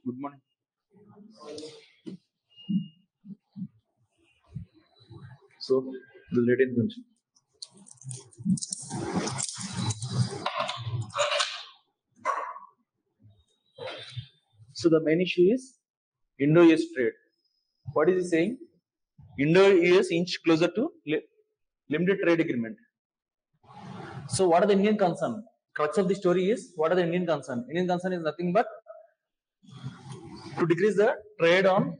Good morning. So the late invention. So the main issue is Indo-US trade. What is he saying? Indo-US inch closer to limited trade agreement. So what are the Indian concern? Crux of the story is what are the Indian concern? Indian concern is nothing but to decrease the trade on,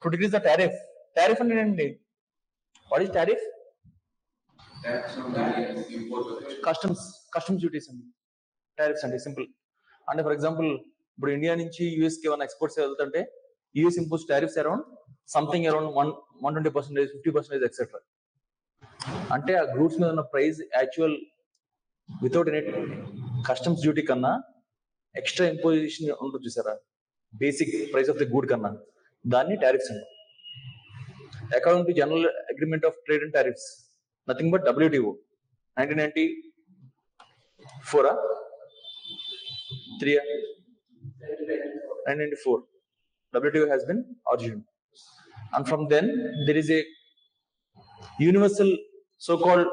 to decrease the tariff. Tariff and India. What is tariff? Customs duties and tariffs and simple. And for example, ఇప్పుడు India నుంచి యూఎస్కి ఏమైనా exports వెళ్తుంటే US impose tariffs around something around 120%, 50% etcetera. అంటే ఆ goods మీద ఉన్న price actual without any customs duty కన్నా extra imposition ఉంటుంది చూసారా, basic price of the good కన్నా, దాన్ని టారిఫ్స్ అంటారు. According to general agreement of trade and tariffs, nothing but WTO 1994 1994 WTO has been originated, and from then there is a universal so-called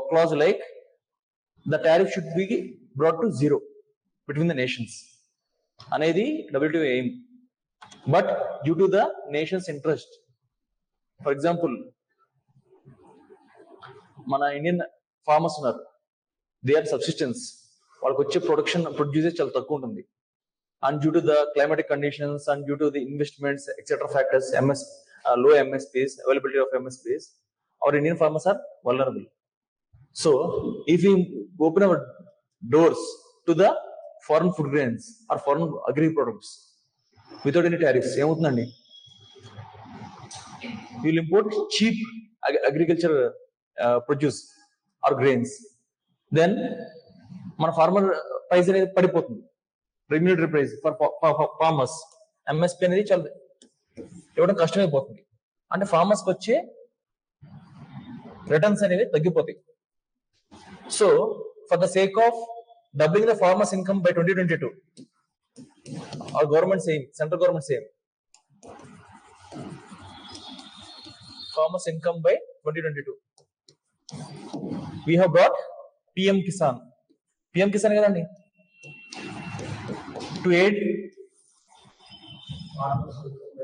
clause like the tariff should be brought to zero between the nations అనేది WTO aim. But due to the nation's interest, for example, మన Indian farmers ఉన్నారు, they are subsistence, వాళ్ళకి వచ్చే produces చాలా తక్కువ ఉంటుంది. And due to the climatic conditions and due to the investments, etc. factors, low MSPs, availability of MSPs, our Indian farmers are vulnerable. So, if we open our doors to the foreign food grains or foreign agri products without any tariffs, ఏమవుతుందండి? We will import cheap agriculture produce or grains. Then, మన farmer price అనేది పడిపోతుంది. రెమ్యూనరేటరీ price for farmers, MSP అనేది చాలా ఇవ్వడం కష్టమైపోతుంది. అంటే farmers కి వచ్చే రిటర్న్స్ అనేవి తగ్గిపోతాయి. So for the sake of doubling the farmers income by 2022, our government saying, central government saying, farmers income by 2022, we have brought PM Kisan కదండి, టు ఎయిడ్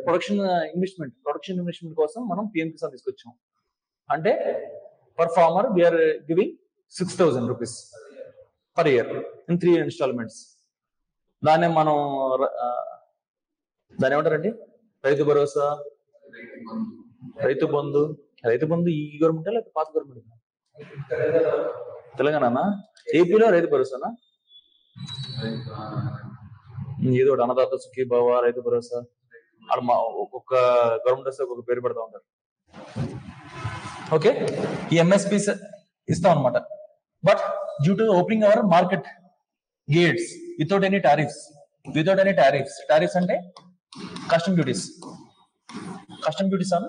ప్రొడక్షన్ ఇన్వెస్ట్మెంట్ కోసం మనం PM కిసాన్ తీసుకొచ్చాం. అంటే per farmer we're giving 6,000 rupees per year in 3 instalments. దాన్ని మనం దాన్ని ఏమంటారండి, రైతు భరోసా, రైతు బంధు ఈ గవర్నమెంట్ లేకపోతే పాత గవర్నమెంట్? తెలంగాణ, ఏపీలో రైతు భరోసానా, ఏదో ఒకటి అన్నదాత సుఖీభావ, రైతు భరోసా, అలా ఒక్కొక్క గవర్నమెంట్ వస్తే ఒక్కొక్క పేరు పెడతా ఉంటారు. ఓకే, ఈ MSPs ఇస్తాం అనమాట. But due to opening our market gates without any tariffs tariffs అంటే custom duties on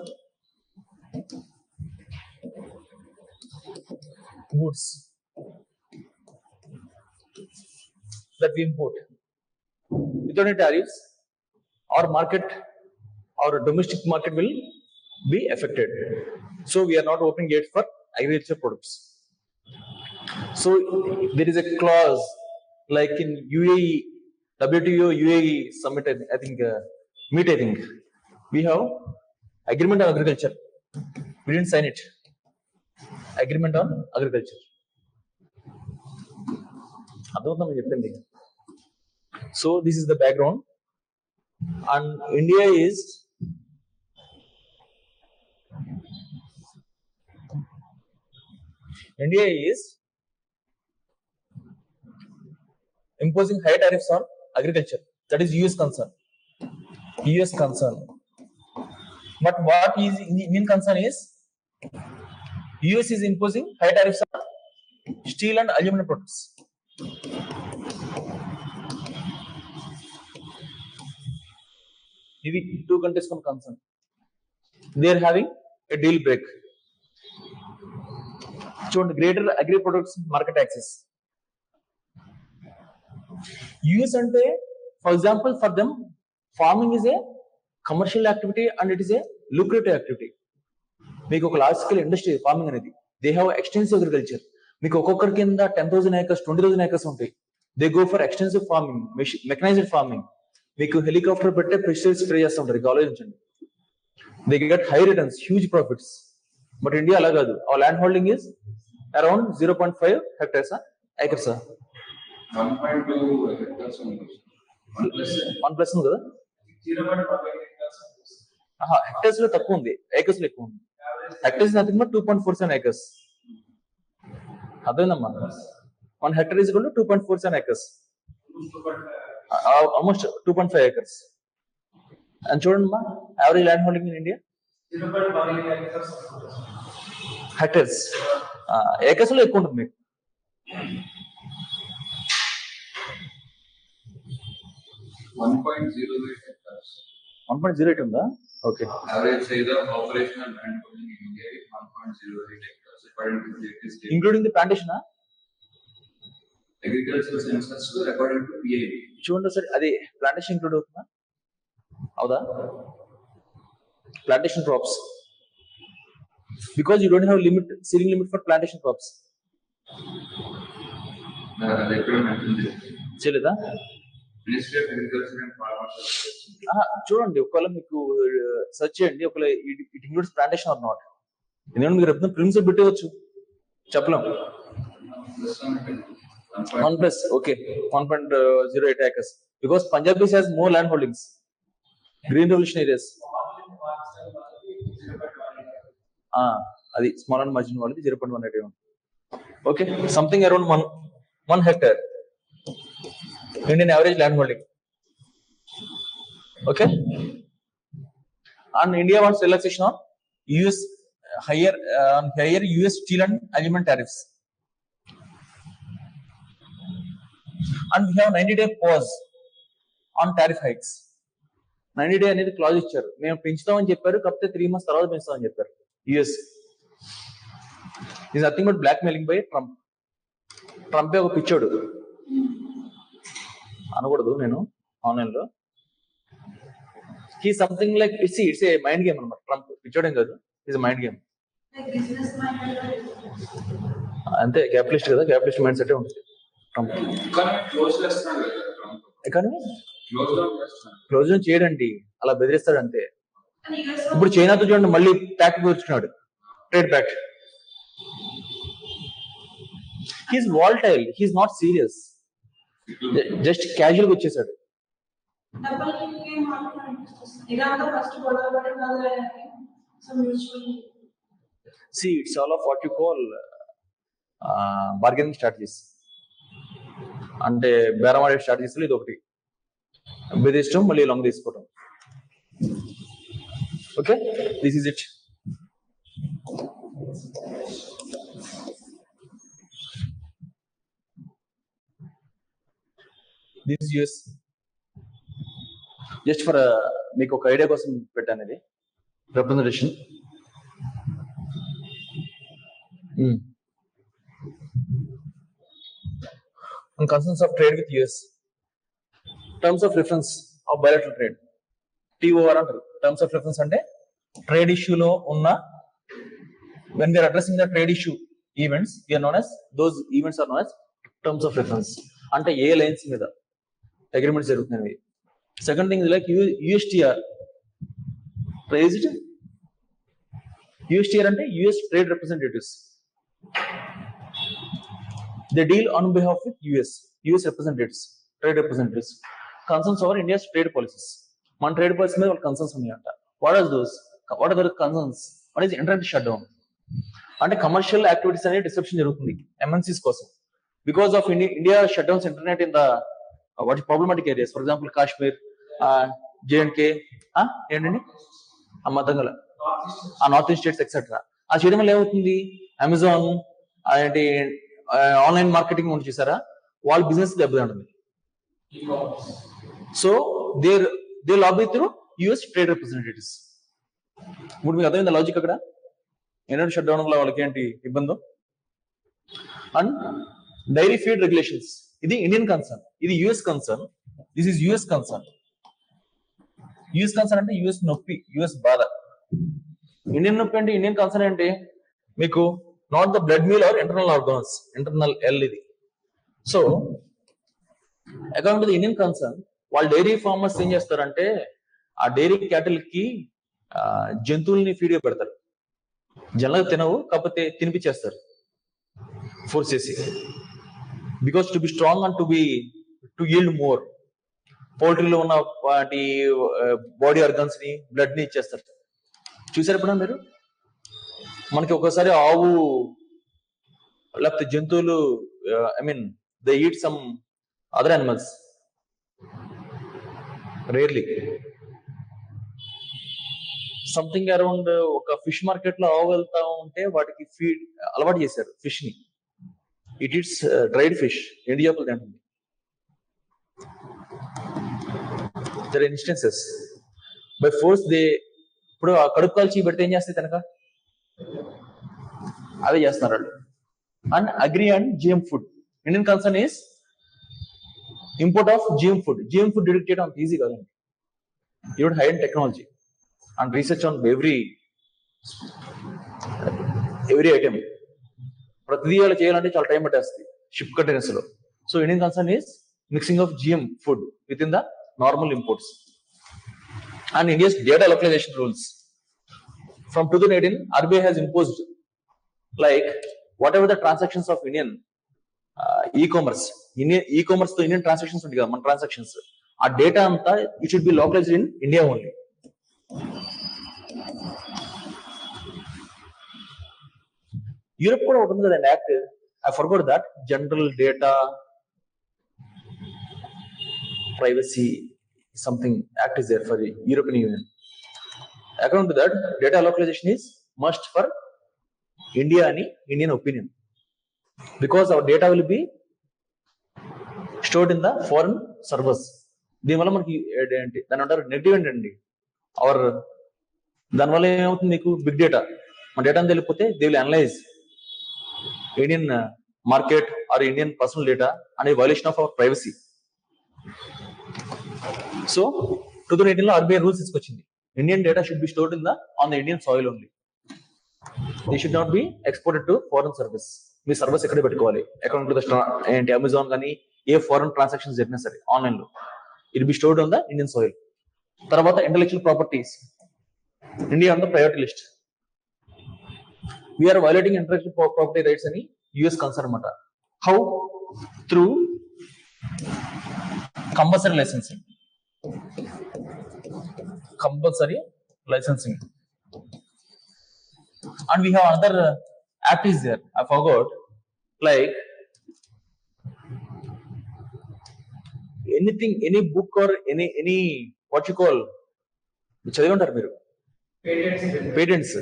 goods that we import. Without any tariffs, our domestic market will be affected. So we are not opening gates for agriculture products. So there is a clause like in UAE, WTO UAE summit, I think we have agreement on agriculture. We didn't sign it. Agreement on agriculture. అర్థమవుతుందని చెప్పింది. So this is the background, and India is imposing high tariffs on agriculture. That is US concern. But what is Indian concern is US is imposing high tariffs on steel and aluminum products. ఇవి 2 countries concern. They are having a deal break. చూడండి, greater agri products market access. US అంటే For example, for them, farming is a commercial activity and it is a lucrative activity. మీకు ఒక large scale industry farming అనేది. They have extensive agriculture. మీకు ఒక్కొక్కరి కింద 10,000 acres 20,000 acres ఉంటాయి. They go for extensive farming, mechanised farming. మీకు helicopter పెట్టే pesticides spray చేస్తూ ఉంటారు. ఆలోచించండి. They get high returns, huge profits. But India అలా కాదు. Our land holding is around 0.5 hectares acres. 1.2 hectares ఉంది. 1+ ఉంది కదా. 0.5 hectares. హెక్టర్స్ లో తక్కువ ఉంది, ఏకర్స్ లో ఎక్కువ ఉంది. Hectares nothing but 2.47 acres. అదేనమ్మా, 1 hectare is equal to 2.47 acres. Almost 2.5 acres. And చూడండి మా average land holding in India 0.18 acres. Hectares. Acres లో ఎక్కువ ఉంటుంది మీకు. hectares. 1.08 ఉందా? Okay. Average size of operational land holding in India is 1.08 acres according to the state. Including the plantation? Agricultural census according to PIB. చూడండి sir, అది plantation include అవుతుందా? అవుదా? Plantation crops, because you don't have limit, ceiling limit for plantation crops. చేయలేదా? Ministry of Agriculture and Farmers. చూడండి, ఒకవేళ మీకు search చేయండి, ఒకవేళ it includes plantation or not. ఎందుకంటే మీరు ఎప్పుడు ప్రిమ్స్ పెట్టవచ్చు, చెప్పలేం. 1+, okay, 1.08 acres. Because Punjabis has more land holdings, green revolution areas. అది స్మాల్ అండ్ మార్జిన్ వాళ్ళది 0.18. Okay, something around 1 hectare Indian average land holding. Okay, and India wants relaxation on US higher US steel and aluminum tariffs. And we have 90-day pause on tariff hikes. 90-day అనేది clause ఇచ్చారు. మేము పెంచుతామని చెప్పారు, కాకపోతే 3 months తర్వాత పెంచుతామని చెప్పారు. US is nothing but blackmailing by Trump. ట్రంపే ఒక పిచ్చోడు అనకూడదు నేను ఆన్లైన్ లో. He something like it's a mind game అనమాట. ట్రంప్ పిచ్చోడేం కాదు, ఇట్స్ మైండ్ గేమ్. అంతే, క్యాపిటలిస్ట్ కదా, క్యాపిటలిస్ట్ మైండ్ సెట్ ఉంటుంది. ఎకానమీ క్లోజ్ డౌన్ చేయడండి, అలా బెదిరిస్తాడు అంతే. ఇప్పుడు చైనాతో చూడండి, మళ్ళీ ప్యాక్ట్ కూర్చున్నాడు, trade pact. He's volatile, he's not serious, just casual గా వచ్చేసాడు. See, it's all of what you call bargaining strategies. అంటే బేరం ఆడే స్ట్రాటజీస్ లో ఇది ఒకటి. బెదిరిష్టం, మళ్ళీ లాంగ్ తీసుకోవటం. Okay, this is it. This is US. Just for మీకు ఒక ఐడియా కోసం పెట్టాను ఇది representation. On concerns of trade with US, terms of reference of bilateral trade, TOR అంటారు. Terms of reference అంటే ట్రేడ్ ఇష్యూలో ఉన్న, when we are addressing the trade issue events, we are known as, those events are known as terms of reference. అంటే ఏ lines మీద agreements జరుగుతున్నాయి. Second thing is like USTR, raised USTR అంటే US trade representatives. They deal on behalf of US representatives, trade representatives. Concerns over India's trade policies. మన trade policy మీద వాళ్ళ concerns ఉన్నాయంట. What are those? What are the concerns? What is internet shutdown? అంటే commercial activities అనేది disruption జరుగుతుంది MNCs కోసం. Because of India shutdowns internet in the what problematic areas. For example, Kashmir, J&K, ఏంటండి మధ్యంగా north east states etcetera. ఆ చేయడం వల్ల ఏమవుతుంది, Amazon ఏంటి ఆన్లైన్ మార్కెటింగ్ ఉంది చూసారా, వాళ్ళ బిజినెస్ దెబ్బతింటుంది. So they lobby through US trade representatives. ఇప్పుడు మీకు అర్థమైంది లాజిక్ అక్కడ. ఇంటర్నెట్ షట్ డౌన్ వల్ల వాళ్ళకి ఏంటి ఇబ్బంది. అండ్ డైరీ ఫీడ్ రెగ్యులేషన్స్, ఇది ఇండియన్ కన్సర్న్, ఇది US concern. This is US concern. US concern అంటే యుఎస్ నొప్పి, యుఎస్ బాధ. ఇండియన్ నొప్పి అంటే ఇండియన్ కన్సర్న్ అంటే మీకు not the blood meal or internal organs, internal ఎల్ ఇది. So according to the Indian concern, వాళ్ళు డైరీ ఫార్మర్స్ ఏం చేస్తారంటే ఆ డైరీ క్యాటిల్ కి జంతువుల్ని ఫీడ్ పెడతారు. జనరల్గా తినవు, కాకపోతే తినిపించేస్తారు ఫోర్స్ చేసి. Because to be strong and to yield more. పౌల్ట్రీలో ఉన్న వాటి బాడీ ఆర్గన్స్ ని, బ్లడ్ ని ఇచ్చేస్తారు. చూసారు ఎప్పుడన్నా మీరు? మనకి ఒకసారి ఆవు లేకపోతే జంతువులు, I mean they eat some other animals, rarely. Something around ఒక ఫిష్ మార్కెట్ లో ఆవు వెళ్తా ఉంటే వాటికి ఫీడ్ అలవాటు చేశారు ఫిష్ ని. ఇట్ ఈట్స్ డ్రైడ్ ఫిష్, ఎండు చేపలు తింటుంది. There are instances by force they. ఇప్పుడు ఆ కడుపు కాల్చి పెడితే ఏం చేస్తాయి తనక? అవే చేస్తున్నారు వాళ్ళు. And agri and GM food. Indian concern is import of GM food. GM food detect చేయడం అంత ఈజీ కాదండి. You would high and technology and research on every item. ప్రతిదీ వాళ్ళు చేయాలంటే చాలా టైం పట్టేస్తుంది షిప్ కంటైనర్స్ లో. So Indian concern is mixing of GM food with in the normal imports. And India's data localization rules. From 2018, RBI has imposed like whatever the transactions of Indian e-commerce, తో Indian transactions ఉంటాయి కదా, మన transactions, ఆ data అంతా it should be localized in India only. Europe కూడా ఉంటుంది కదండి act. I forgot that. General Data Privacy something act is there for the European Union. According to that, data localization is must for India and Indian opinion, because our data will be stored in the foreign servers. దీనివల్ల మనకి దాని అంటారు negative ఏంటండి, hour దానివల్ల ఏమవుతుంది, మీకు big data, మన data అని తెలియకపోతే they will analyse Indian market or Indian personal data అనే violation of our privacy. So 2018 లో RBI రూల్స్ తీసుకొచ్చింది. Indian data should be stored on the Indian soil only. They should not be exported to foreign service. మీ service ఎక్కడ పెట్టుకోవాలి, account to the ఏంటి Amazon కానీ ఏ foreign transactions జరిగినా సరే ఆన్లైన్ లో it be stored on the Indian soil. తర్వాత intellectual properties, India on the priority list. We're violating intellectual property rights అని యుఎస్ కన్సర్న్ అనమాట. How? Through compulsory licensing. And we have another act is there, I forgot, like anything, any book or any what you call, చదివి ఉంటారు మీరు, patents,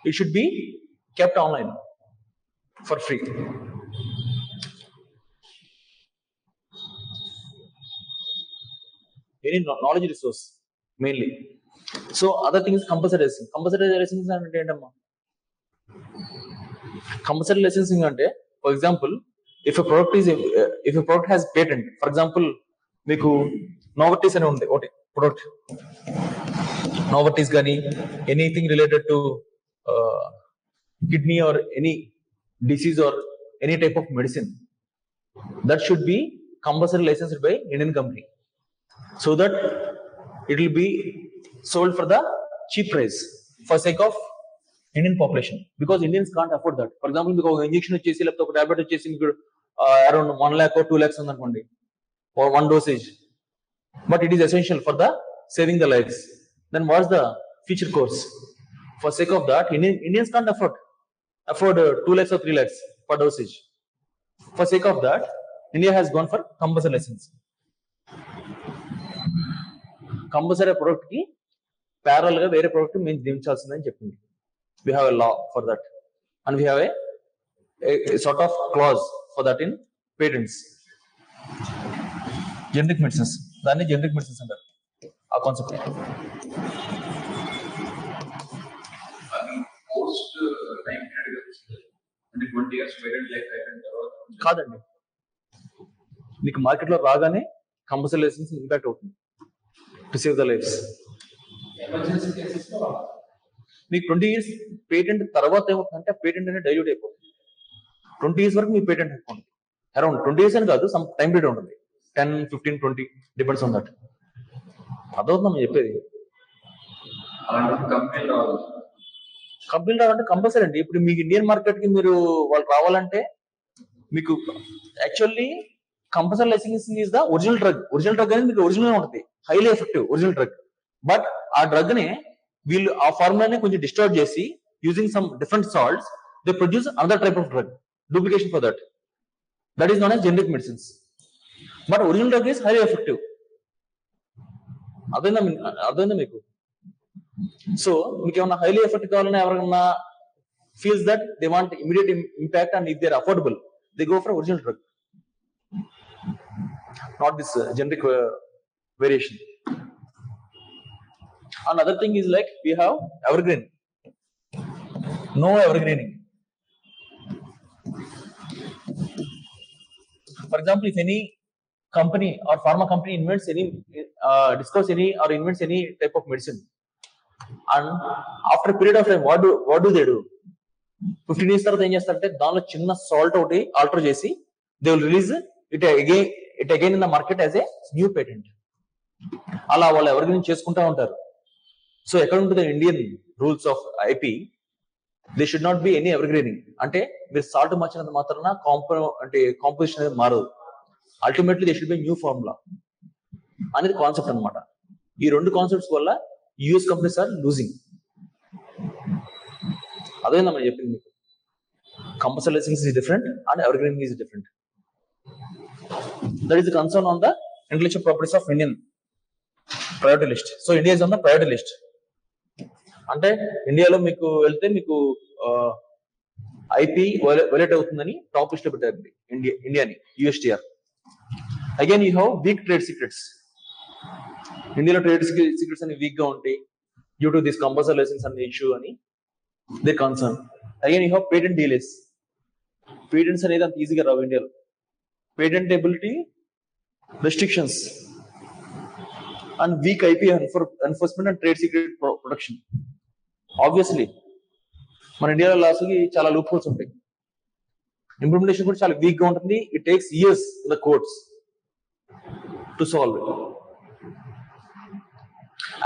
it should be kept online for free. Any knowledge resource mainly. So other things, compulsory licensing. Compulsory licensing అంటే ఏంటమ్మా? Compulsory licensing అంటే, for example, if a product has patent, for example, మీకు Novartis అని ఉంది ఒకటి product, Novartis కానీ anything related to kidney or any disease or any type of medicine, that should be compulsory licensed by Indian company, so that it will be sold for the cheap price for sake of Indian population, because Indians can't afford that. For example, మీకు ఒక injection వచ్చేసి లేకపోతే ఒక tablet వచ్చేసి మీకు around 1 lakh or 2 lakhs ఉందనుకోండి for one dosage, but it is essential for the saving the lives. Then what's the future course? For sake of that, Indians can't afford 2 lakhs or 3 lakhs for dosage. For sake of that, India has gone for compulsory license. Compulsory product కి parallel గా వేరే product మేము దించాల్సిందని చెప్పింది. We have a law for that, and we have a sort of clause for that in patents. Generic medicines, దాన్ని generic medicines అంటారు ఆ concept. Post time period అంటే 20 years patent life అయిపోయిన తర్వాత కాదండి, మీకు మార్కెట్ లో రాగానే కంపల్సరీ లైసెన్స్ ఇంపాక్ట్ అవుతుంది to save the lives. Emergency cases లో మీకు 20 years పేటెంట్ తర్వాత ఏమవుతుందంటే పేటెంట్ అనేది డైల్యూట్ అయిపోతుంది. 20 years వరకు మీ పేటెంట్ ఉంటుంది. అరౌండ్ 20 years అని కాదు, సమ్ టైం పీరియడ్ ఉంటుంది, 10, 15, 20 డిపెండ్స్ ఆన్ దట్. అదవుతుందా మేము చెప్పేది? అలాంటి కంపెనీలు రావాలి. కంపెనీలు రావాలంటే కంపల్సరీ అండి. ఇప్పుడు మీకు ఇండియన్ మార్కెట్ కి మీరు వాళ్ళు రావాలంటే మీకు actually compulsory licensing is the original drug. Original drug అనేది మీకు ఒరిజినల్ ఉంటుంది, highly effective original drug. But ఆ డ్రగ్ ని వీళ్ళు ఆ ఫార్ములాని కొంచెం డిస్టార్ట్ చేసి using some different salts they produce another type of drug, duplication for that. That is known as generic medicines. But original drug is highly effective. అర్థమైందా మీకు? So మీకు ఏమన్నా హైలీ ఎఫెక్ట్ కావాలని ఎవరైనా feels that they want immediate impact and if they are affordable they go for original drug, not this generic variation. Another thing is like we have evergreen. No evergreening. For example, if any company or pharma company invents any, discovers any or invents any type of medicine, and after a period of time, what do they do? 15 years తర్వాత ఏం చేస్తారంటే దానిలో చిన్న salt ఒకటి alter చేసి they will release it again in the market as a new patent. అలా వాళ్ళు ఎవరికైనా చేసుకుంటా ఉంటారు. సో ఎక్కడ ఉంటుంది Indian rules of IP? They should not be any evergreening. అంటే మీరు సాల్ట్ మార్చినంత మాత్రాన కాంపోజిషన్ అనేది మారదు. Ultimately they should be new formula అనేది కాన్సెప్ట్ అనమాట. ఈ రెండు కాన్సెప్ట్స్ వల్ల యూఎస్ కంపెనీస్ ఆర్ లూజింగ్. అదేనా మనం చెప్పింది మీకు. Compulsory licence is different and evergreening is different. That is the concern on the intellectual properties of Indian priority list. So India is on the priority list. అంటే ఇండియాలో మీకు వెళ్తే మీకు IP violate అవుతుందని టాప్ లిస్ట్ లో పెట్టారు ఇండియాని, USTR. Again you have weak trade secrets. ఇండియాలో ట్రేడ్ సీక్రెట్స్ అని వీక్ గా ఉంటాయి due to this compulsory licence అనే ఇష్యూ అని they concern. Again you have patent delays. Patents అనేది అంత ఈజీగా రావు ఇండియాలో. Patentability restrictions and weak IP enforcement and trade secret protection. Obviously మన ఇండియాలో లాస్ కి చాలా లూప్ హోల్స్ ఉంటాయి. ఇంప్లిమెంటేషన్ కూడా చాలా వీక్ గా ఉంటుంది. It takes years in the courts to solve it.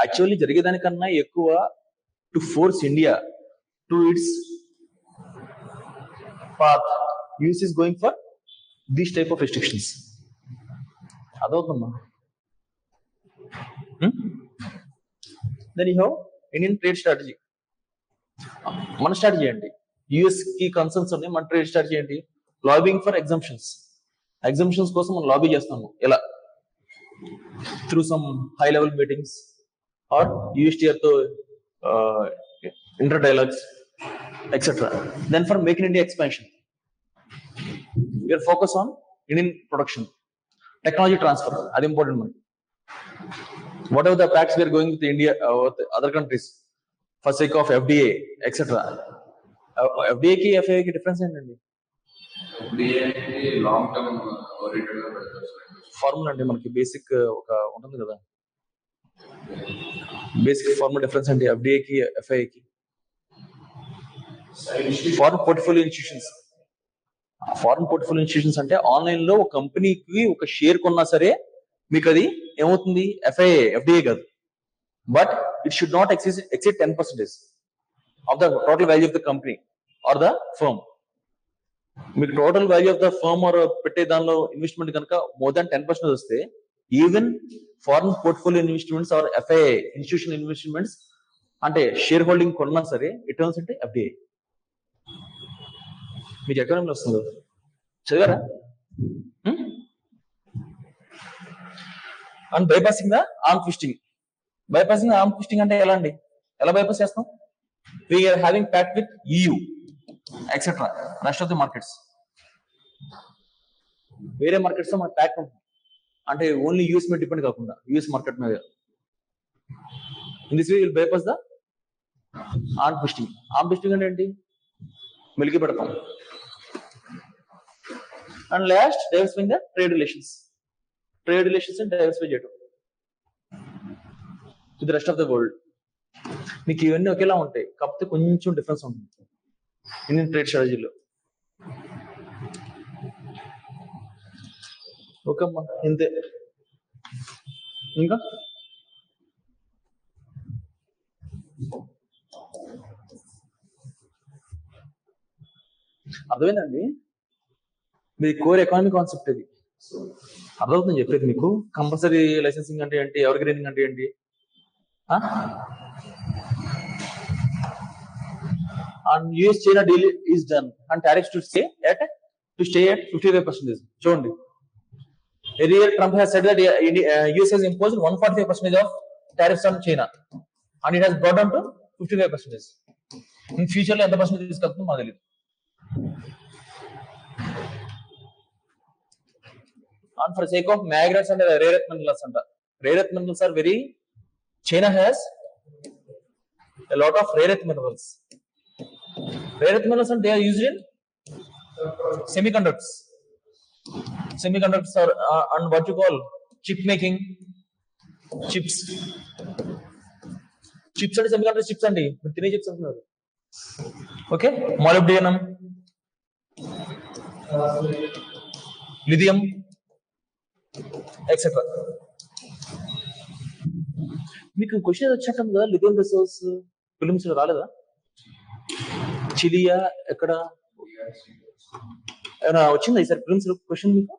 Actually జరిగేదానికన్నా ఎక్కువ to force India to its path, US is going for these type of restrictions. Adavutundamma. Then you have Indian trade strategy. మన strategy ఏంటి? US కి concerns ఉన్నాయి, మన trade strategy ఏంటి? Lobbying for exemptions. Exemptions కోసం మనం లాబీ చేస్తాము. ఎలా? Through some high level meetings or USTR తో inter dialogues etc. Then for Make in India expansion, we are focused on Indian production, technology transfer. That is important. Whatever the pacts we are going with India with other countries for sake of FDA, etc. FDA ki FAA ki difference ఏంటండి? FDA long term oriented గా పెడతారు. Formula అంటే మనకి basic ఒక ఉంటుంది కదా, basic formula difference అంటే FDA కి FAA కి. Foreign portfolio institutions. Foreign portfolio institutions అంటే ఆన్లైన్ లో ఒక కంపెనీకి ఒక షేర్ కొన్నా సరే మీకు అది ఏమవుతుంది? FDA కాదు. But it should not exceed 10% of the total value of the company or the firm. మీకు total value of the firm or పెట్టే దానిలో ఇన్వెస్ట్మెంట్ కనుక మోర్ దాన్ 10% వస్తే even foreign portfolio investments or FIA institutional investments అంటే share holding కొన్నా సరే it turns అంటే FDA. మీకు ఎకనామీలో వస్తుందో చదివారా? And bypassing the arm twisting. Bypassing arm twisting అంటే ఎలా అండి? ఎలా బైపాస్ చేస్తాం? We're having pact with EU etcetera rest of the markets. వేరే మార్కెట్స్ లో మనకు ప్యాక్ట్ ఉంటుంది అంటే ఓన్లీ యూఎస్ మీద డిపెండ్ కాకుండా యూఎస్ మార్కెట్ మీద. In this way will bypass the arm twisting. Arm twisting అంటే ఏంటి? మెలికి పెడతాం. And last, diversifying the trade relations. Trade relations diversify చేయడం to the rest of the world. మీకు ఇవన్నీ ఒకేలా ఉంటాయి, కాకపోతే కొంచెం డిఫరెన్స్ ఉంటుంది ఇండియన్ ట్రేడ్ స్ట్రాటజీలో. ఓకే అమ్మా, ఇంతే. ఇంకా అర్థమైందండి, మీ కోర్ ఎకానమీ కాన్సెప్ట్ ఇది. అర్థమవుతుంది చెప్పేది మీకు. కంపల్సరీ లైసెన్సింగ్ అంటే ఏంటి, ఎవర్ గ్రీనింగ్ అంటే ఏంటి, and US China deal is done and tariffs to stay at 55%. చూడండి, earlier Trump has said that US has imposed 145% of tariffs on China and it has brought down to 55%. In future లో ఎంత percent తీసుకెళ్తుందో మాకు తెలియదు. And for sake of magnets and rare earth minerals anta, rare earth minerals are very, China has a lot of rare earth minerals. Rare earth minerals and they are used in semiconductors. Semiconductors are and what you call chip making, chips అంటే semiconductor chips అండి, మీరు తినే chips అంటున్నారు. Okay, molybdenum, lithium, etcetera. మీకు question వచ్చాక కదా, lithium resource films రాలేదా? చిలియా ఎక్కడ ఏమైనా వచ్చిందా ఈసారి ఫిలిమ్స్ క్వశ్చన్ మీకు?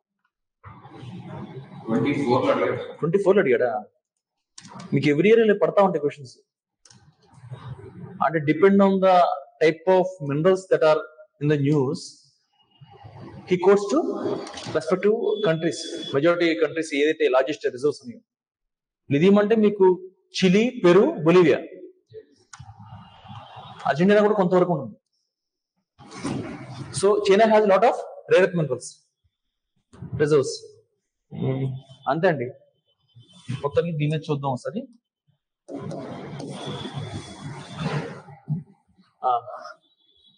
24 అడిగాడా? మీకు ఎవ్రీ ఇయర్ పడతా ఉంటాయి క్వశ్చన్స్. అంటే depend on the type of minerals that are in the news, he quotes to respective countries, majority countries ఏదైతే లార్జెస్ట్ రిజర్వ్స్ ఉన్నాయో. లిథియం అంటే మీకు చిలీ, పెరు, బొలివియా, అర్జెంటీనా కూడా కొంతవరకు ఉంటుంది. So China has lot of rare earth minerals reserves. అంతే అండి, మొత్తానికి దీని మీద చూద్దాం ఒకసారి.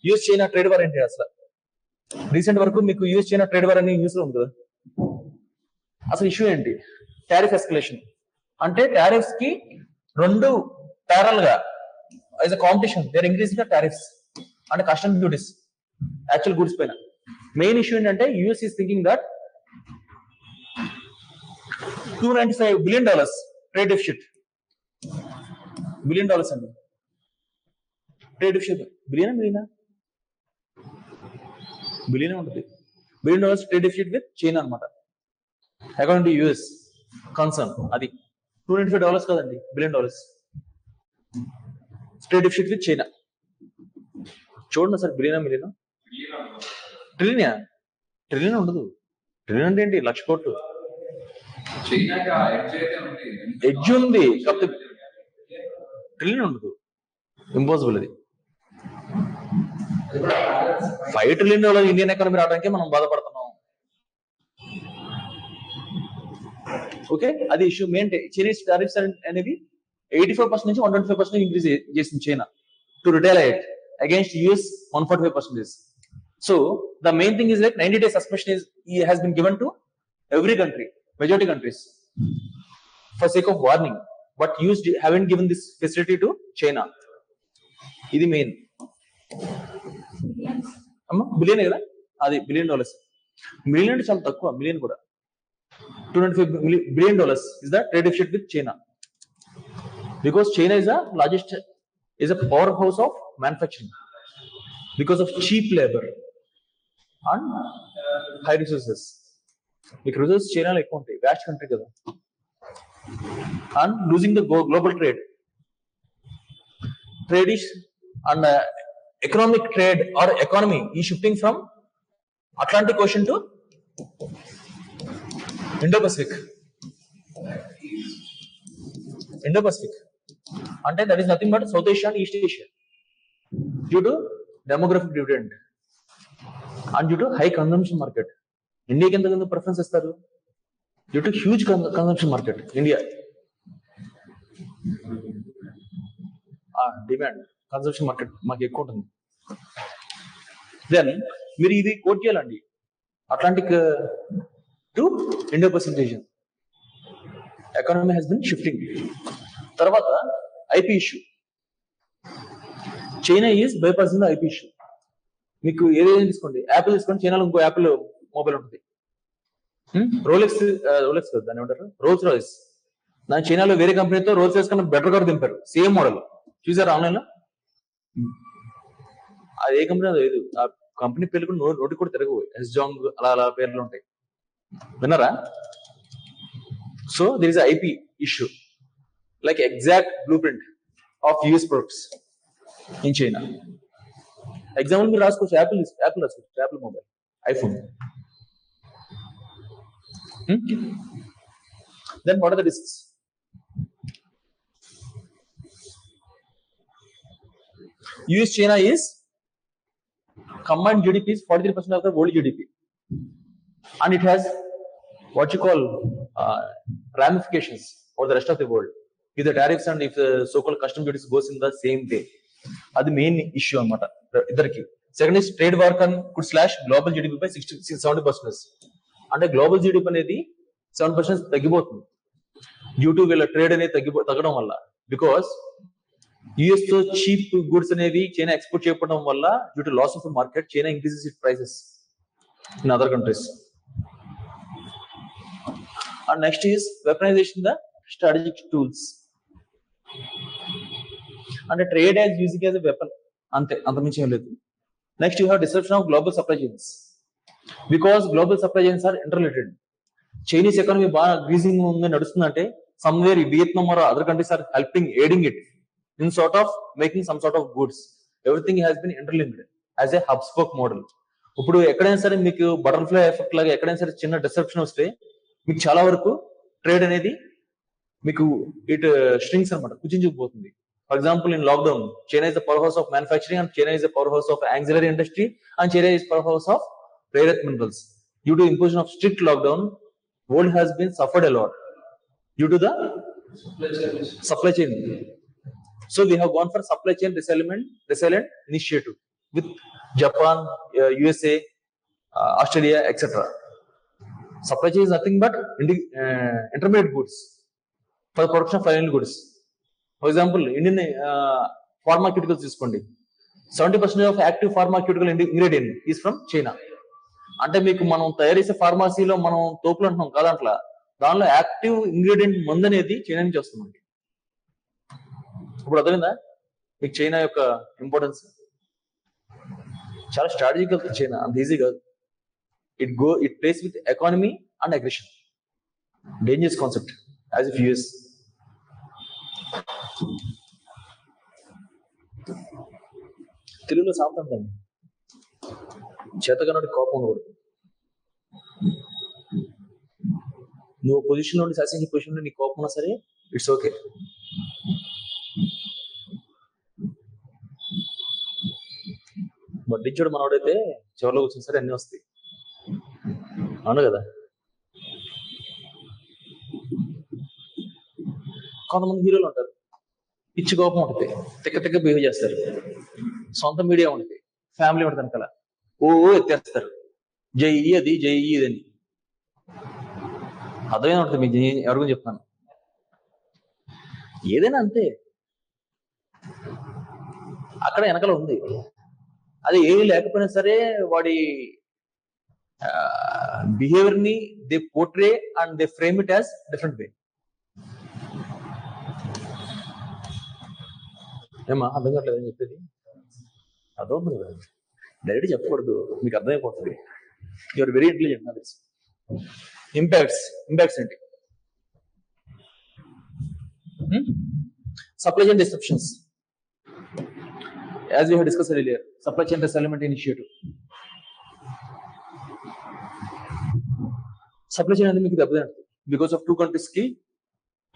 యూఎస్ చైనా ట్రేడ్ వార్ ఏంటి అసలు? రీసెంట్ వరకు మీకు యూఎస్ చైనా ట్రేడ్ వార్ అనే న్యూస్ లో ఉంది కదా. అసలు ఇష్యూ ఏంటి? Tariff escalation. అంటే టారిఫ్స్ కి రెండు ప్యారల్ గా as a competition they are increasing the tariffs అంటే కస్టమ్స్ డ్యూటీస్ యాక్చువల్ గుడ్స్ పైన. మెయిన్ ఇష్యూ ఏంటంటే US is thinking that $295 billion trade deficit. $1 billion అండి ట్రేడ్ డెఫిసిట్. బిలియనా బిలియన్ ఉంటుంది. $1 billion trade deficit with China అనమాట, according to US concern. అది $295 కదండి, $1 billion trade deficit with China. చూడండి sir, బిలియనా ట్రిలియన్ ఉండదు. ట్రిలియన్ అంటే ఏంటి? 1,00,000 కోట్లు. ఎడ్జ్ ఉంది కాకపోతే ట్రిలియన్ ఉండదు, ఇంపాసిబుల్. అది $5 trillion ఇండియన్ ఎకానమీ రావడానికి మనం బాధపడుతున్నాం. ఓకే, అది ఇష్యూ. మెయిన్ చైనీస్ టారిఫ్స్ అనేవి 85% నుంచి 125% ఇంక్రీజ్ చేసింది China to retaliate against US 145%. So the main thing is like 90 days suspension has been given to every country, majority countries, for sake of warning. But US haven't given this facility to China. ఇది main. అమ్మా billion కదా, అది $1 billion. Million అంటే చాలా తక్కువ, million కూడా. $295 billion is the trade deficit with China, because China is the largest, is a powerhouse of manufacturing because of cheap labor and high resources. మీకు reserves చైనాలో ఎక్కువ ఉంటాయి, వ్యాస్ట్ కంట్రీ కదా. And losing the global trade is and economic trade or economy is shifting from Atlantic Ocean to Indo-Pacific. అంటే that is nothing but South Asia and East Asia due to demographic dividend and due to high consumption market. ఇండియాకి ఎంత preference ఇస్తారు? Due to huge consumption market India. Demand consumption market మాకు ఎక్కువ ఉంటుంది. Then మీరు ఇది quote చేయాలండి, Atlantic to Indo Pacific region. Economy has been shifting. తర్వాత IP issue. China is bypassing the IP issue. మీకు ఏదైనా తీసుకోండి, యాపిల్ తీసుకోండి, చైనాలో ఇంకో యాపిల్ మొబైల్ ఉంటుంది. రోలెక్స్ కాదు, దాన్ని ఏమంటారు, రోల్స్ రాయిస్. దాని చైనాలో వేరే కంపెనీతో రోల్స్ రాయిస్ కన్నా బెటర్ గా దింపారు, సేమ్ మోడల్. చూసారు ఆన్లైన్ లో? అది ఏ కంపెనీ లేదు, ఆ కంపెనీ పేర్లు కూడా నోటి కూడా తిరగవు, ఎస్జాంగ్ అలా అలా పేర్లు ఉంటాయి. విన్నారా? So there is IP issue, like exact blue print of US products in China. Example మీరు రాసుకోవచ్చు, యాపిల్ రాసుకోవచ్చు, Apple mobile, iPhone. Then what are the risks? US China is combined GDP is 43% of the world GDP, and it has what you call ramifications for the rest of the world. If the tariffs and if the so-called custom duties goes in the same way, అది main issue అన్నమాట ఇద్దరికి. Second is trade war could slash global GDP by 70%. అంటే global GDP అనేది 7% తగ్గిపోతుంది due to వీళ్ళ trade అనేది తగ్గడం వల్ల. బికాస్ యుఎస్ తో చీప్ గుడ్స్ అనేవి చైనా ఎక్స్పోర్ట్ చేయడం వల్ల due to loss of the market, China increases it prices in other countries. And next is weaponisation the strategic tools. అంటే trade as using as a weapon, అంతే, అంతమించి ఏం లేదు. Next you have disruption of global supply chains, because global supply chains are interrelated. Chinese economy బాగా గ్రీజింగ్ ఉంది నడుస్తుందంటే somewhere Vietnam or other countries are helping, aiding it in sort of making some sort of goods. Everything has been interlinked as a hub spoke model. ఇప్పుడు ఎక్కడైనా సరే మీకు butterfly effect లాగా ఎక్కడైనా సరే చిన్న డిస్రప్షన్ వస్తే మీకు చాలా వరకు ట్రేడ్ అనేది మీకు ఇట్ స్ట్రింగ్స్ అనమాట, కుచించుకుపోతుంది. For example in lockdown, China is the powerhouse of manufacturing, and China is the powerhouse of auxiliary industry, and China is powerhouse of rare earth minerals. Due to imposition of strict lockdown, world has been suffered a lot due to the supply chain. So we have gone for supply chain resilient initiative with Japan, USA, Australia, etc. Supply chain is nothing but intermediate goods for the production of final goods. For example, Indian pharmaceuticals తీసుకోండి, 70% of active pharmaceutical ingredient is from China. అంటే మీకు మనం తయారు చేసే ఫార్మసీలో మనం తోపులు అంటున్నాం కాదంట్లా, దానిలో active ingredient మందు అనేది చైనా నుంచి వస్తుంది. ఇప్పుడు అర్థమైందా మీకు చైనా యొక్క ఇంపార్టెన్స్? చాలా స్ట్రాటజికల్ చైనా, అంత ఈజీ కాదు. It place with economy and aggression, dangerous concept as if US. తెలుగులో సాంతం కానీ చేతగానోడి కోపం ఉండకూడదు. నువ్వు పొజిషన్ నుండి శాసించే పొజిషన్ నుండి నీ కోపం ఉన్నా సరే ఇట్స్ ఓకే. వడ్డించాడు మనోడైతే చివరిలో కూర్చొని సరే అన్ని వస్తాయి, అవును కదా. కొంతమంది హీరోలు ఉంటారు, పిచ్చి కోపం ఉంటుంది, తిక్క బిహేవ్ చేస్తారు. సొంత మీడియా ఉంటుంది, ఫ్యామిలీ ఉంటుంది వెనకాల, ఓ ఎత్తేస్తారు, జై అది జై ఇదని. అర్థమైనా ఉంటుంది మీకు ఎవరికో చెప్తాను. ఏదైనా అంతే, అక్కడ వెనకాల ఉంది. అది ఏమీ లేకపోయినా సరే వాడి బిహేవియర్ ని they portray and they frame it as different way. ఏమా అర్థం కావట్లేదు అని చెప్పేది? అర్థమవుతుంది కదా, డైరెక్ట్ చెప్పకూడదు, మీకు అర్థమైపోతుంది. You are very intelligent. నాకు తెలుసు. ఇంపాక్ట్స్ ఏంటి? Supply chain disruptions, as we have discussed earlier, supply chain resilience initiative. Supply chain అనేది మీకు దెబ్బతింటుంది బికాస్ ఆఫ్ 2 countries కి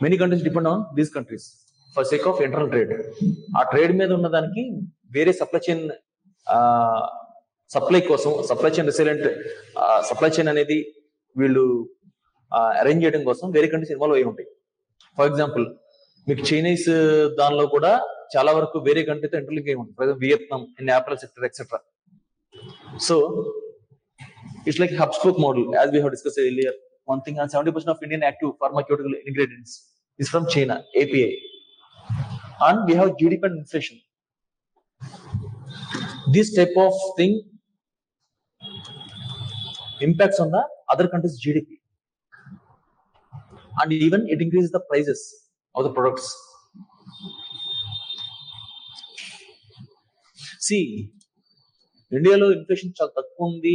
many countries depend on these countries for sake of internal trade. ఆ trade మీద ఉన్న దానికి వేరే సప్లై చైన్ సప్లై కోసం, supply chain resilient supply chain అనేది వీళ్ళు అరేంజ్ చేయడం కోసం వేరే కంట్రీస్ ఇన్వాల్వ్ అయి ఉంటాయి. ఫర్ ఎగ్జాంపుల్ మీకు చైనీస్ దానిలో కూడా చాలా వరకు వేరే కంట్రీతో ఇంటర్లింక్ అయి ఉంటుంది. For example Vietnam, Nepal sector etcetera. So it's like hub spoke model as we have discussed earlier one thing, and 70% of Indian active pharmaceutical ingredients is from China, API. And we have GDP and inflation. This type of thing impacts on the other countries' GDP. And even it increases the prices of the products. See, ఇండియాలో inflation చాలా తక్కువ ఉంది.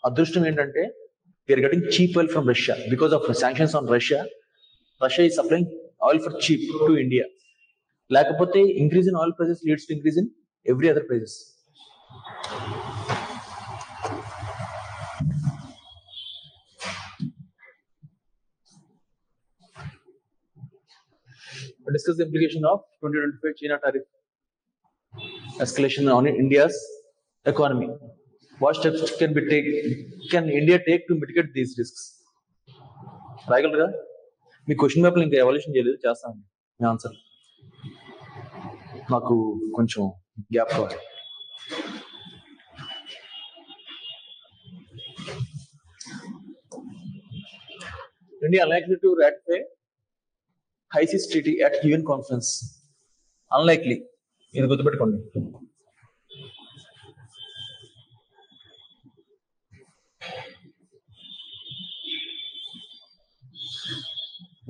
అదృష్టం ఏంటంటే we are getting cheap oil from Russia because of sanctions on Russia. Russia ఈ supplying oil for cheap to India. లేకపోతే increase in oil prices leads to increase in every other prices. Discuss the implication of 2025 China tariff escalation on India's economy. What steps can India take to mitigate these risks? రాయగలరా? మీ question paper ఇంకా evaluation చేయలేదు, చేస్తాను మీ answer. నాకు కొంచెం gap కావాలి. India unlikely to ratify High Seas Treaty at UN conference. Unlikely. ఇది గుర్తుపెట్టుకోండి.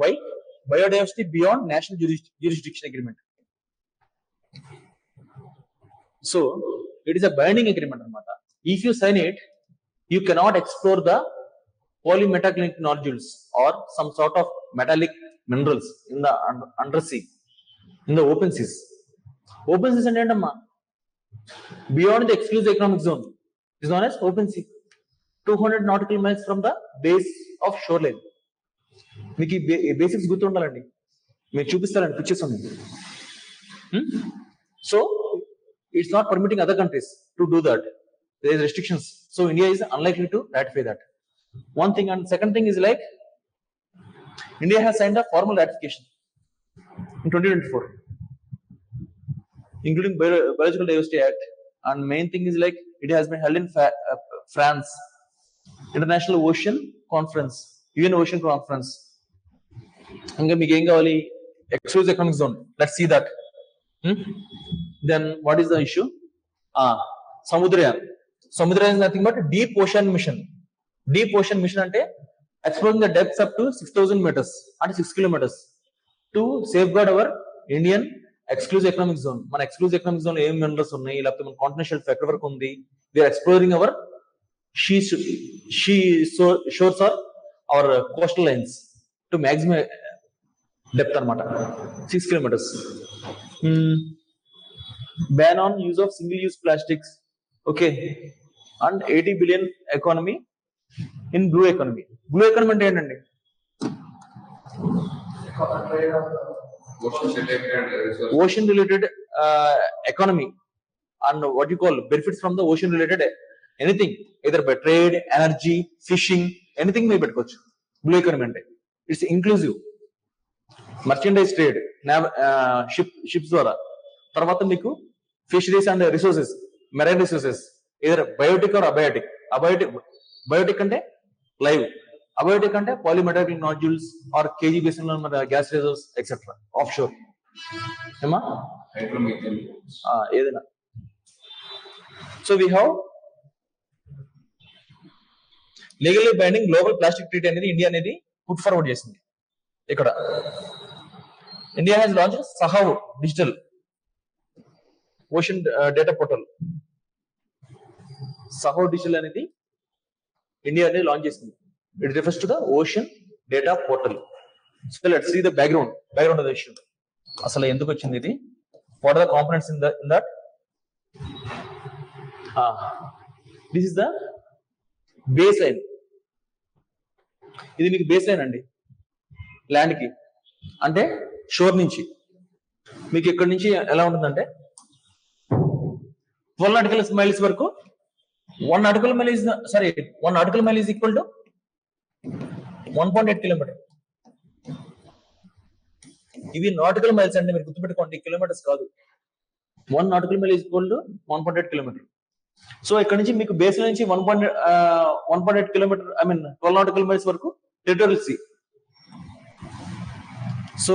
Why? Biodiversity beyond national jurisdiction agreement. So it is a binding agreement anamata. If you sign it, you cannot explore the polymetallic nodules or some sort of metallic minerals in the undersea, in the open seas. Open seas and beyond the exclusive economic zone is known as open sea. 200 nautical miles from the base of shoreline. మీకు ఈ basics గుర్తు ఉండాలండి. మీకు చూపిస్తారండి, pictures ఉన్నాయి. So it's not permitting other countries to do that. There is restrictions. So India is unlikely to ratify that. One thing, and second thing is like India has signed a formal ratification in 2024, including Biological Diversity Act, and main thing is like it has been held in France, International Ocean Conference, UN Ocean Conference. ఇంకా మీకు ఏం కావాలి? Exclusive economic zone. Let's see that. Then what is the issue? Samudrayaan. Samudrayaan is nothing but deep ocean mission. Deep ocean mission అంటే exploring the depths up to 6,000 meters and 6 kilometers to safeguard our Indian exclusive economic zone. మన exclusive economic zone ఏం minerals ఉన్నాయి, లేకపోతే మన continental shelf ఎక్కడ వరకు ఉంది. we are exploring our shores or our coastal lines to maximum depth అన్నమాట, 6 kilometers. ban on use of single use plastics, okay, and 80 billion economy in blue economy. Blue economy అంటే ఏంటండి? Ocean related economy and what you call benefits from the ocean related anything, either by trade, energy, fishing, anything may పెట్టుకోవచ్చు. Blue economy అంటే it's inclusive. Merchandise trade, ships ద్వారా. తర్వాత మీకు fisheries and resources, marine resources, either biotic or abiotic. Biotic అంటే live, abiotic అంటే polymetallic nodules or KG basin లో gas reserves etcetera offshore. ఏమా ఏదైనా. So we have legally binding global plastic treaty అనేది India అనేది put forward చేసింది. ఇక్కడ India has launch Sahav digital ocean data portal. Sahav digital అనేది India అనేది లాంచ్ చేసింది. It refers to the ocean data portal. So let's see the background of the issue. అసలు ఎందుకు వచ్చింది ఇది? What are the components in that? This is the baseline. ఇది మీకు base line అండి. ల్యాండ్ కి అంటే షోర్ నుంచి మీకు ఇక్కడ నుంచి ఎలా ఉంటుందంటే 12 nautical miles వరకు. 1 nautical mile is equal to 1.8 kilometers. ఇవి నాటికల్ మైల్స్ అంటే మీరు గుర్తుపెట్టుకోండి, కిలోమీటర్స్ కాదు. 1 nautical mile is equal to 1.8 kilometers. So ఇక్కడ నుంచి మీకు బేస్ నుంచి 1.8 kilometers, 12 nautical miles వరకు Territorial sea. So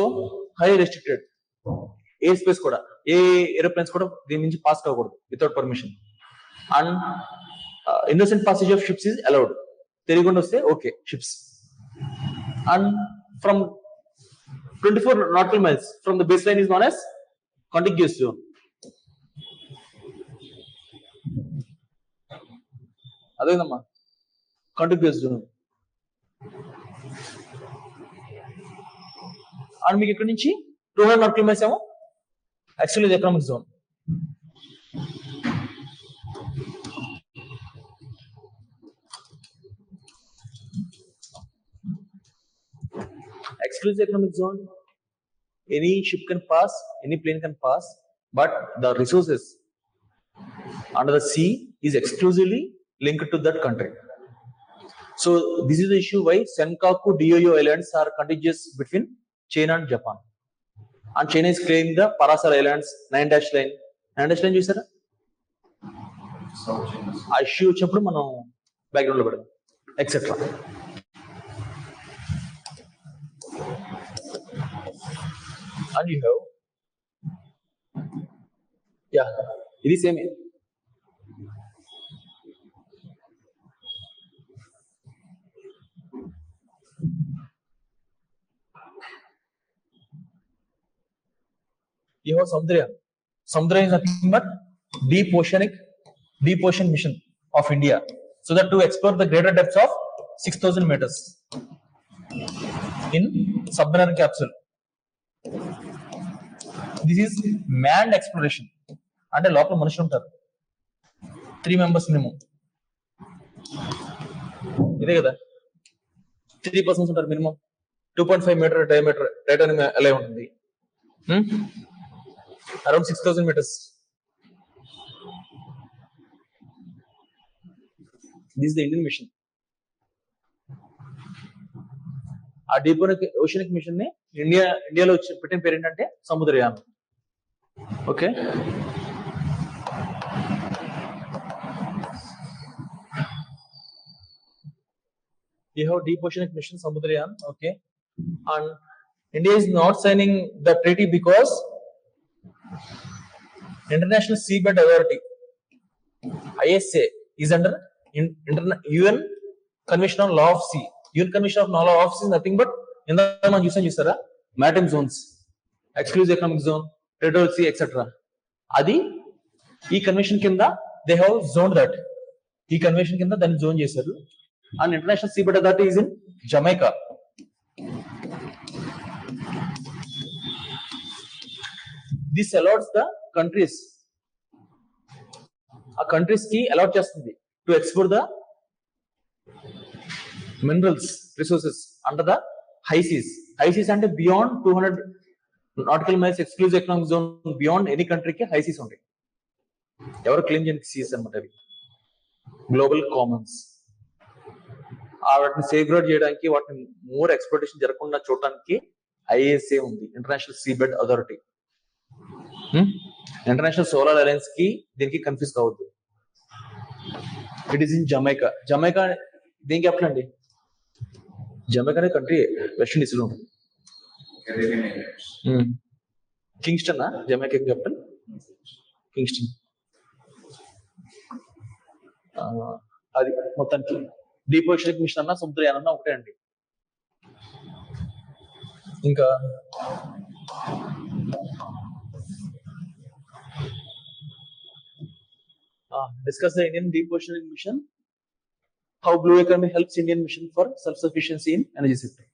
highly restricted. Air space కూడా ఏ ఏరోప్లేన్స్ కూడా దీని నుంచి పాస్ కాకూడదు without permission. And innocent passage of ships is allowed. తెలియకుండా వస్తే okay ships. And from 24 nautical miles from the baseline is known as contiguous zone. అదేనమ్మా contiguous zone. And మీకు ఇక్కడ నుంచి 200 nautical miles ఏమో exclusive economic zone. Exclusive economic zone, any ship can pass, any plane can pass, but the resources under the sea is exclusively linked to that country. So this is the issue why Senkaku Diaoyu Islands are contiguous between China and Japan. And China is claiming the Paracel Islands, 9-dash line. 9-dash line చూసారా? ఆ issue వచ్చినప్పుడు మనం background లో పెడదాం etcetera. And you have, yeah, ఇది same. You have Samudra. Samudra is nothing but deep ocean mission of India, so that to explore the greater depths of 6,000 meters in submarine capsule. This is manned exploration. అంటే లోపల మనుషులు ఉంటారు, 3 members minimum. ఇదే కదా 3 persons ఉంటారు minimum. 2.5 meter diameter titanium ఎలా ఉంటుంది, around 6,000 meters. This is the Indian mission. ఆ డీప్ ఓషనిక్ మిషన్ ని ఇండియాలో పెట్టిన పేరు ఏంటంటే Samudrayaan. Okay, you have deep oceanic mission Samudryan. Okay, and India is not signing the treaty because International Seabed Authority ISA is under UN Convention on Law of Sea. UN Convention on Law of Sea is nothing but in the man చూసారా maritime zones, exclusive economic zone, territorial sea, etc. అది ఈ convention కింద they have zone that. ఈ convention కింద దాన్ని zone చేశారు. And international seabed authority is in Jamaica. This allots the countries, ఆ countries కి అలౌట్ చేస్తుంది to explore the minerals resources under the high seas. High seas అంటే beyond 200 nautical miles exclusive economic zone beyond any కంట్రీకి high seas ఉంటాయి. ఎవరు claim చేయడానికి Cs అనమాట అవి గ్లోబల్ కామన్స్. వాటిని సేఫ్గార్డ్ చేయడానికి, వాటిని మోర్ ఎక్స్ప్లోటేషన్ జరగకుండా చూడడానికి ఐఏఎస్ఏ ఉంది, international seabed authority. International solar alliance కి దీనికి కన్ఫ్యూజ్ కావద్దు. It is in Jamaica. Jamaica దేని క్యాపిటల్ అండి? జమైకా అనే కంట్రీ వెస్ట్ ఇండీస్ లో ఉంటుంది. Kingston Jamaica capital Kingston. అది మొత్తానికి డీప్ ఓషనిక్ మిషన్ అన్న సముద్రయాన్ అన్న ఒకటే అండి. ఇంకా discuss the Indian deep oceanic mission. How Blue Economy helps Indian mission for self-sufficiency in energy sector.